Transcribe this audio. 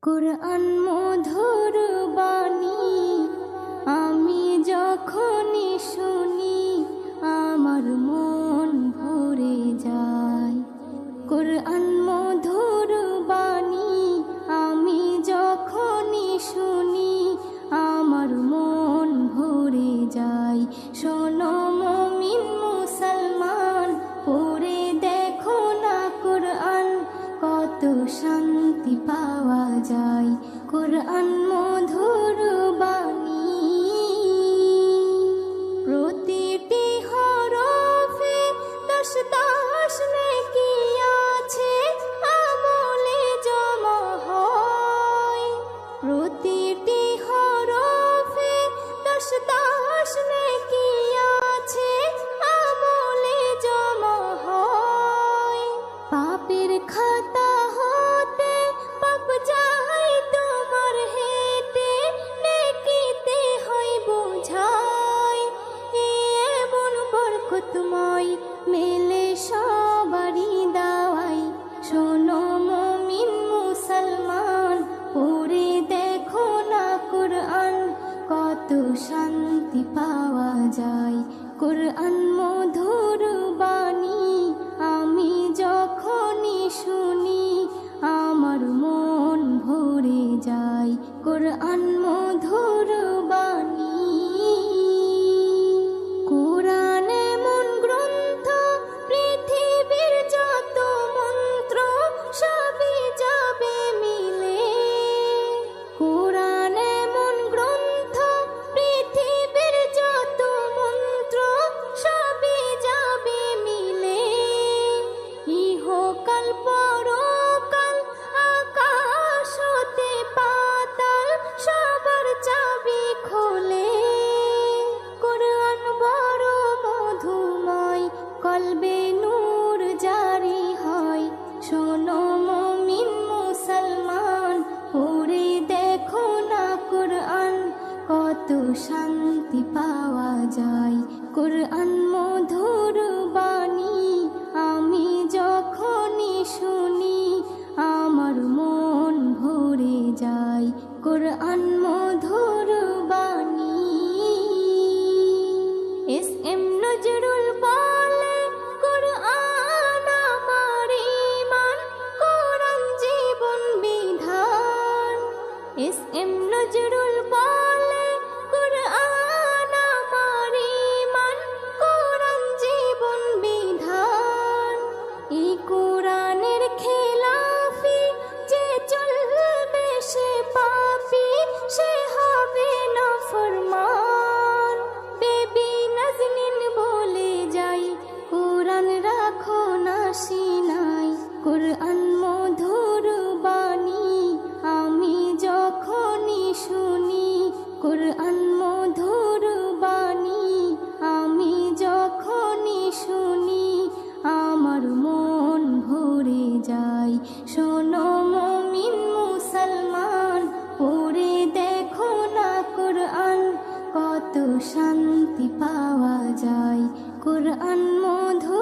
কুরআন মধুর বাণী আমি যখনই শুনি আমার মন ভরে যায়। কুরআন মধুর বাণী আমি যখনই শুনি আমার মন ভরে যায়। শোনো মুমিন মুসলমান, পড়ে দেখো না কুরআন, কত শান্তি পাওয়া যায়। কুরআন মধুর বাণী প্রতিটি হরফে 10 নেকি আছে, আমলে জমা হয়। প্রতিটি হরফে 10 নেকি আছে, আমলে জমা হয়। পাপের খাতা হতে পাপ যায় তোমার হেতে, নেকিতে হয় বোঝাই। এমন বরকতময় মেলে সবারই দাওয়াই। শোনো মুমিন মুসলমান, পড়ে দেখো না কুরআন, কত শান্তি পাওয়া যায়। কুরআন মধুর বাণী আমি যখনই শুনি আমার মন ভরে যায়। কুরআন মধুর বাণী কুরআন এমন গ্রন্থ, পৃথিবীর যত মন্ত্র সবই যাবে মিলে। কুরআন এমন গ্রন্থ, পৃথিবীর যত মন্ত্র সবই যাবে মিলে। ইহকাল পরকাল আকাশ হতে পাতাল সবার চাবি খোলে। কুরআন বড় মধুময়, কলবে নূর জারি হয়। শোনো মুমিন মুসলমান, পড়ে দেখো না কুরআন, কত শান্তি পাওয়া যায়। কুরআন মধুর বাণী আমি যখনই শুনি আমার মন ভরে যায়। কুরআন মধুর বাণী এস.এম. নজরুল বলে, কুরআন আমার ঈমান, কুরআন জীবন বিধান। এস.এম. নজরুল বলে, কুরআন আমার ঈমান, কুরআন জীবন বিধান। এই কুরআনের খেলাফি যে চলবে সে পাপী, সে হবে নাফরমান। বেবি নাজনীন বলে যাই, কুরআন রাখো না সিনায়। কুরআন মধুর বাণী আমি যখনই শুনি কুরআন মধুর বাণী আমি যখনই শুনি আমার মন ভরে যায়। শোনো মুমিন মুসলমান, পড়ে দেখো না কুরআন, কত শান্তি পাওয়া যায়। কুরআন মধুর